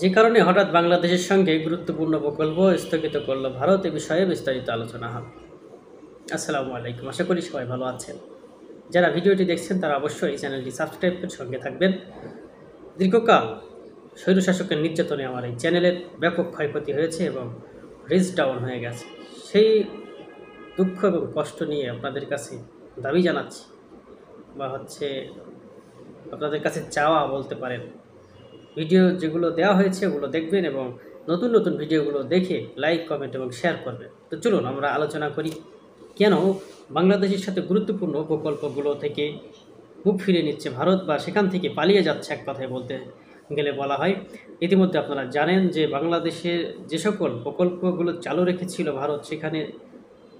যে কারণে হঠাৎ বাংলাদেশের সঙ্গে গুরুত্বপূর্ণ প্রকল্প স্থগিত করল ভারত, এ বিষয়ে বিস্তারিত আলোচনা হবে। আসসালামু আলাইকুম, আশা করি সবাই ভালো আছেন। যারা ভিডিওটি দেখছেন তারা অবশ্যই এই চ্যানেলটি সাবস্ক্রাইব করে সঙ্গে থাকবেন। দীর্ঘকাল স্বৈরশাসকের নির্যাতনে আমার এই চ্যানেলের ব্যাপক ক্ষয়ক্ষতি হয়েছে এবং রিচ ডাউন হয়ে গেছে। সেই দুঃখ এবং কষ্ট নিয়ে আপনাদের কাছে দাবি জানাচ্ছি, বা আপনাদের কাছে চাওয়া বলতে পারেন। ভিডিও যেগুলো দেওয়া হয়েছে ওগুলো দেখবেন এবং নতুন নতুন ভিডিওগুলো দেখে লাইক, কমেন্ট এবং শেয়ার করবেন। তো চলুন আমরা আলোচনা করি কেন বাংলাদেশের সাথে গুরুত্বপূর্ণ প্রকল্পগুলো থেকে মুখ ফিরিয়ে নিচ্ছে ভারত, বা সেখান থেকে পালিয়ে যাচ্ছে এক কথায় বলতে গেলে বলা হয়। ইতিমধ্যে আপনারা জানেন যে বাংলাদেশের যে সকল প্রকল্পগুলো চালু রেখেছিল ভারত, সেখানে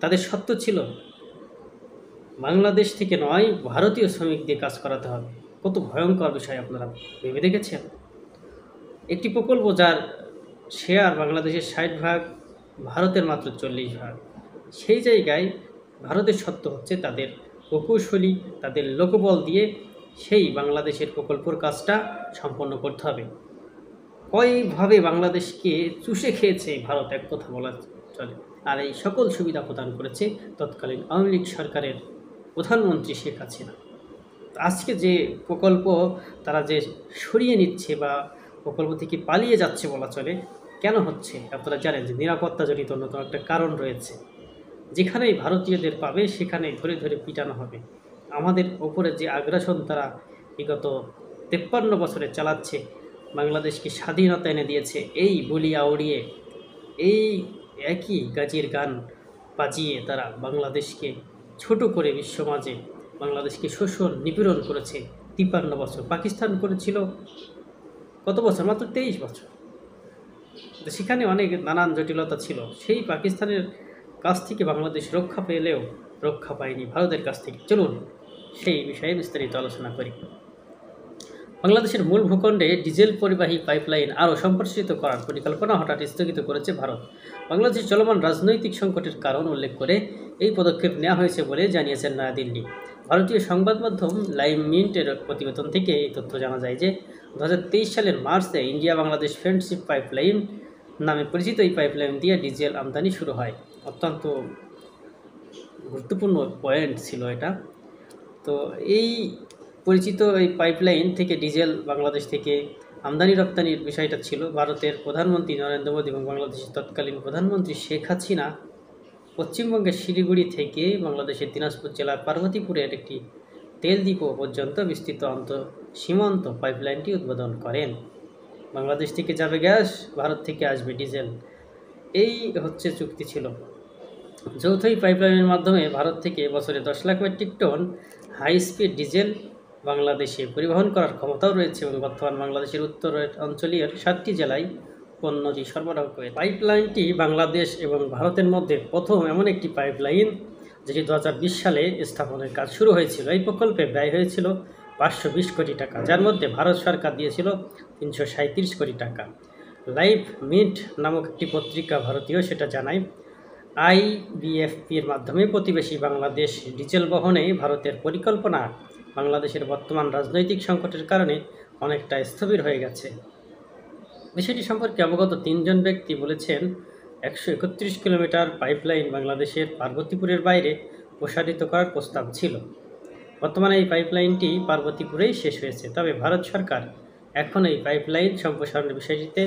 তাদের শর্ত ছিল বাংলাদেশ থেকে নয়, ভারতীয় শ্রমিক দিয়ে কাজ করাতে হবে। কত ভয়ঙ্কর বিষয় আপনারা ভেবে দেখেছেন? একটি প্রকল্প যার শেয়ার বাংলাদেশের 60 ভাগ, ভারতের মাত্র 40 ভাগ, সেই জায়গায় ভারতের শর্ত হচ্ছে তাদের প্রকৌশলী, তাদের লোকবল দিয়ে সেই বাংলাদেশের প্রকল্পর কাজটা সম্পন্ন করতে হবে। কয়ভাবে বাংলাদেশকে চুষে খেয়েছে ভারত, এক কথা বলা চলে। আর এই সকল সুবিধা প্রদান করেছে তৎকালীন আওয়ামী লীগ সরকারের প্রধানমন্ত্রী শেখ হাসিনা। আজকে যে প্রকল্প তারা যে সরিয়ে নিচ্ছে বা প্রকল্প থেকে পালিয়ে যাচ্ছে বলা চলে, কেন হচ্ছে আপনারা জানেন যে নিরাপত্তাজনিত অন্যতম একটা কারণ রয়েছে। যেখানেই ভারতীয়দের পাবে সেখানেই ধরে ধরে পিটানো হবে। আমাদের ওপরে যে আগ্রাসন তারা বিগত 53 বছরে চালাচ্ছে, বাংলাদেশকে স্বাধীনতা এনে দিয়েছে এই বলিয়া উড়িয়ে, এই একই গাজির গান বাজিয়ে তারা বাংলাদেশকে ছোট করে বিশ্ব মাঝে বাংলাদেশকে শোষণ নিপীড়ন করেছে 53 বছর। পাকিস্তান করেছিল কত বছর? মাত্র 23 বছর। তো সেখানে অনেক নানান জটিলতা ছিল। সেই পাকিস্তানের কাছ থেকে বাংলাদেশ রক্ষা পেলেও রক্ষা পায়নি ভারতের কাছ থেকে। চলুন সেই বিষয়ে বিস্তারিত আলোচনা করি। বাংলাদেশের মূল ভূখণ্ডে ডিজেল পরিবাহী পাইপলাইন আরও সম্প্রসারিত করার পরিকল্পনা হঠাৎ স্থগিত করেছে ভারত। বাংলাদেশের চলমান রাজনৈতিক সংকটের কারণ উল্লেখ করে এই পদক্ষেপ নেওয়া হয়েছে বলে জানিয়েছেন নয়াদিল্লি। ভারতীয় সংবাদ মাধ্যম লাইভ মিন্টের প্রতিবেদন থেকে এই তথ্য জানা যায় যে 2023 সালের মার্চে ইন্ডিয়া বাংলাদেশ ফ্রেন্ডশিপ পাইপলাইন নামে পরিচিত এই পাইপলাইন দিয়ে ডিজেল আমদানি শুরু হয়। অত্যন্ত গুরুত্বপূর্ণ পয়েন্ট ছিল এটা। তো এই পরিচিত এই পাইপলাইন থেকে ডিজেল বাংলাদেশ থেকে আমদানি রপ্তানির বিষয়টা ছিল। ভারতের প্রধানমন্ত্রী নরেন্দ্র মোদী এবং বাংলাদেশের তৎকালীন প্রধানমন্ত্রী শেখ হাসিনা পশ্চিমবঙ্গের শিলিগুড়ি থেকে বাংলাদেশের দিনাজপুর জেলার পার্বতীপুরের একটি তেল ডিপো পর্যন্ত বিস্তৃত সীমান্ত পাইপলাইনটি উদ্বোধন করেন। বাংলাদেশ থেকে যাবে গ্যাস, ভারত থেকে আসবে ডিজেল, এই হচ্ছে চুক্তি ছিল। যৌথ এই পাইপলাইনের মাধ্যমে ভারত থেকে বছরে 10 lakh metric ton high speed diesel বাংলাদেশে পরিবহন করার ক্ষমতাও রয়েছে এবং বর্তমান বাংলাদেশের উত্তর অঞ্চলীয় 7টি জেলায় পণ্যটি সরবরাহ করে। পাইপলাইনটি বাংলাদেশ এবং ভারতের মধ্যে প্রথম এমন একটি পাইপলাইন যেটি 2020 সালে স্থাপনের কাজ শুরু হয়েছিল। এই প্রকল্পে ব্যয় হয়েছিল 520 কোটি টাকা, যার মধ্যে ভারত সরকার দিয়েছিল 337 কোটি টাকা। লাইভ মিন্ট নামক একটি পত্রিকা ভারতীয় সেটা জানায়, আইবিএফপির মাধ্যমে প্রতিবেশী বাংলাদেশ ডিজেল বহনে ভারতের পরিকল্পনা বাংলাদেশের বর্তমান রাজনৈতিক সংকটের কারণে অনেকটা স্থবির হয়ে গেছে। বিষয়টি সম্পর্কে অবগত 3 জন ব্যক্তি বলেছেন, 131 কিলোমিটার পাইপলাইন বাংলাদেশের পার্বতীপুরের বাইরে প্রসারিত করার প্রস্তাব ছিল। বর্তমানে এই পাইপলাইনটি পার্বতীপুরেই শেষ হয়েছে। তবে ভারত সরকার এখন এই পাইপলাইন সম্প্রসারণের বিষয়টিতে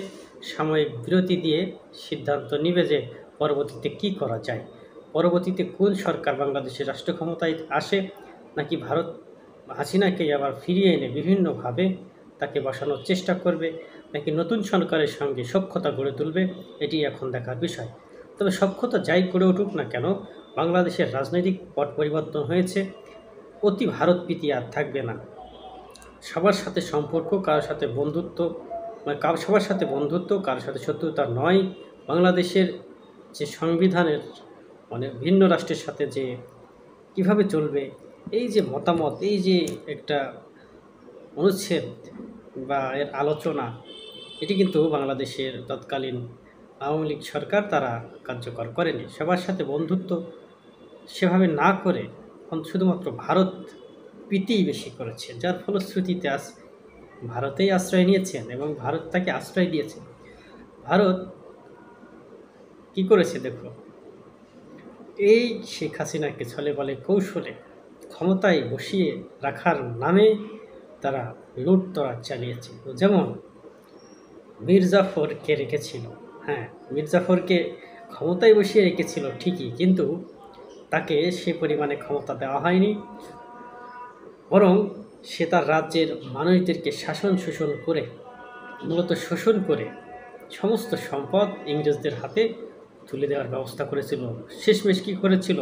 সাময়িক বিরতি দিয়ে সিদ্ধান্ত নেবে যে পরবর্তীতে কী করা যায়। পরবর্তীতে কোন সরকার বাংলাদেশের রাষ্ট্র ক্ষমতায় আসে, নাকি ভারত হাসিনাকে আবার ফিরিয়ে এনে বিভিন্নভাবে তাকে বসানোর চেষ্টা করবে, নাকি নতুন সরকারের সঙ্গে সখ্যতা গড়ে তুলবে, এটি এখন দেখার বিষয়। তবে সখ্যতা যাই গড়ে উঠুক না কেন, বাংলাদেশের রাজনৈতিক পট পরিবর্তন হয়েছে। অতি ভারতপ্রীতি আর থাকবে না। সবার সাথে সম্পর্ক, কারোর সাথে বন্ধুত্ব, সবার সাথে বন্ধুত্ব, কারোর সাথে শত্রুতা নয়। বাংলাদেশের যে সংবিধানের ভিন্ন রাষ্ট্রের সাথে যে কিভাবে চলবে, এই যে মতামত, এই যে একটা অনুচ্ছেদ বা এর আলোচনা, এটি কিন্তু বাংলাদেশের তৎকালীন আওয়ামী লীগ সরকার তারা কার্যকর করেনি। সবার সাথে বন্ধুত্ব সেভাবে না করে শুধুমাত্র ভারত প্রীতিই বেশি করেছে, যার ফলশ্রুতিতে আজ ভারতেই আশ্রয় নিয়েছেন এবং ভারত তাকে আশ্রয় দিয়েছে। ভারত কি করেছে দেখো, এই শেখ হাসিনাকে ছলে বলে কৌশলে ক্ষমতায় বসিয়ে রাখার নামে তারা লুটতরাজ চালিয়েছে। যেমন মির্জাফরকে রেখেছিল, হ্যাঁ মির্জাফরকে ক্ষমতায় বসিয়ে রেখেছিল ঠিকই, কিন্তু তাকে সে পরিমাণে ক্ষমতা দেওয়া হয়নি, বরং সে তার রাজ্যের মানুষদেরকে শাসন শোষণ করে, মূলত শোষণ করে সমস্ত সম্পদ ইংরেজদের হাতে তুলে দেওয়ার ব্যবস্থা করেছিল। শেষমেশ কী করেছিল,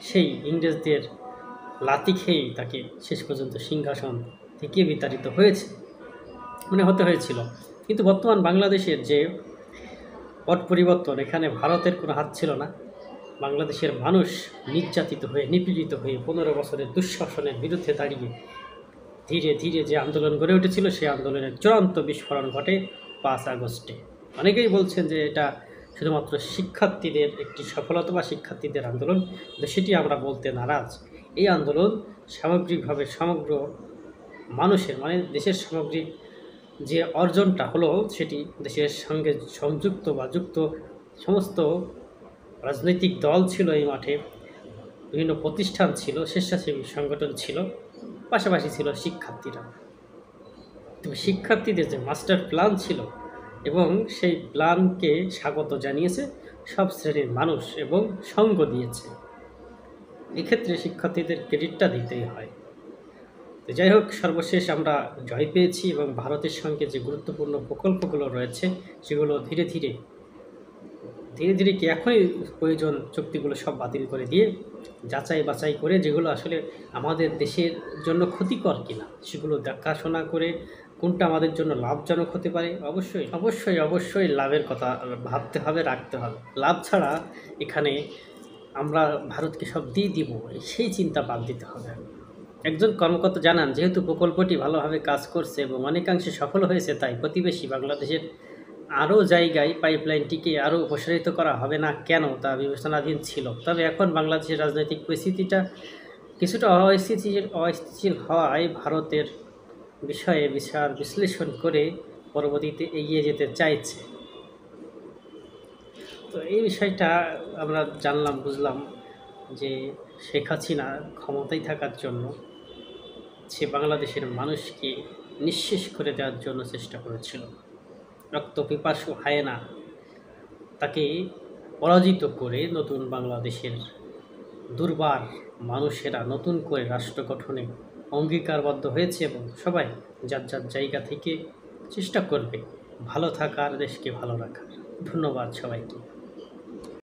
সেই ইংরেজদের লাথি খেয়েই তাকে শেষ পর্যন্ত সিংহাসন থেকে বিতাড়িত হয়েছে, মানে হতে হয়েছিল। কিন্তু বর্তমান বাংলাদেশের যে পট পরিবর্তন, এখানে ভারতের কোনো হাত ছিল না। বাংলাদেশের মানুষ নির্যাতিত হয়ে নিপীড়িত হয়ে 15 বছরের দুঃশাসনের বিরুদ্ধে দাঁড়িয়ে ধীরে ধীরে যে আন্দোলন গড়ে উঠেছিল, সেই আন্দোলনের চূড়ান্ত বিস্ফোরণ ঘটে 5 আগস্টে। অনেকেই বলছেন যে এটা শুধুমাত্র শিক্ষার্থীদের একটি সফলতা বা শিক্ষার্থীদের আন্দোলন, কিন্তু সেটি আমরা বলতে নারাজ। এই আন্দোলন সামগ্রিকভাবে সমগ্র মানুষের, মানে দেশের সামগ্রিক যে অর্জনটা হলো, সেটি দেশের সঙ্গে সংযুক্ত বা যুক্ত সমস্ত রাজনৈতিক দল ছিল এই মাঠে, বিভিন্ন প্রতিষ্ঠান ছিল, স্বেচ্ছাসেবী সংগঠন ছিল, পাশাপাশি ছিল শিক্ষার্থীরা। তবে শিক্ষার্থীদের যে মাস্টার প্ল্যান ছিল এবং সেই প্ল্যানকে স্বাগত জানিয়েছে সব শ্রেণীর মানুষ এবং সঙ্গ দিয়েছে, এক্ষেত্রে শিক্ষার্থীদের ক্রেডিটটা দিতেই হয়। তো যাই হোক, সর্বশেষ আমরা জয় পেয়েছি এবং ভারতের সঙ্গে যে গুরুত্বপূর্ণ প্রকল্পগুলো রয়েছে সেগুলো ধীরে ধীরে কি এখনই প্রয়োজন চুক্তিগুলো সব বাতিল করে দিয়ে যাচাই বাছাই করে যেগুলো আসলে আমাদের দেশের জন্য ক্ষতিকর কিনা সেগুলো দেখাশোনা করে কোনটা আমাদের জন্য লাভজনক হতে পারে, অবশ্যই অবশ্যই অবশ্যই লাভের কথা ভাবতে হবে, রাখতে হবে। লাভ ছাড়া এখানে আমরা ভারতকে সব দিয়ে দিব সেই চিন্তা বাদ দিতে হবে। একজন কর্মকর্তা জানান, যেহেতু প্রকল্পটি ভালোভাবে কাজ করছে এবং অনেকাংশে সফল হয়েছে, তাই প্রতিবেশী বাংলাদেশের আরও জায়গায় পাইপলাইনটিকে আরও প্রসারিত করা হবে না কেন তা বিবেচনাধীন ছিল। তবে এখন বাংলাদেশের রাজনৈতিক পরিস্থিতিটা কিছুটা অস্থিতিশীল হওয়ায় ভারতের বিষয়ে বিশ্লেষণ করে পরবর্তীতে এগিয়ে যেতে চাইছে। তো এই বিষয়টা আমরা জানলাম, বুঝলাম যে শেখ হাসিনা ক্ষমতায় থাকার জন্য সে বাংলাদেশের মানুষকে নিঃশেষ করে দেওয়ার জন্য চেষ্টা করেছিল। রক্তপিপাসু হায়েনা তাকে পরাজিত করে নতুন বাংলাদেশের দুর্বার মানুষেরা নতুন করে রাষ্ট্র গঠনে অঙ্গীকারবদ্ধ হয়েছে এবং সবাই যার যার জায়গা থেকে চেষ্টা করবে ভালো থাকার, দেশকে ভালো রাখার। ধন্যবাদ সবাইকে।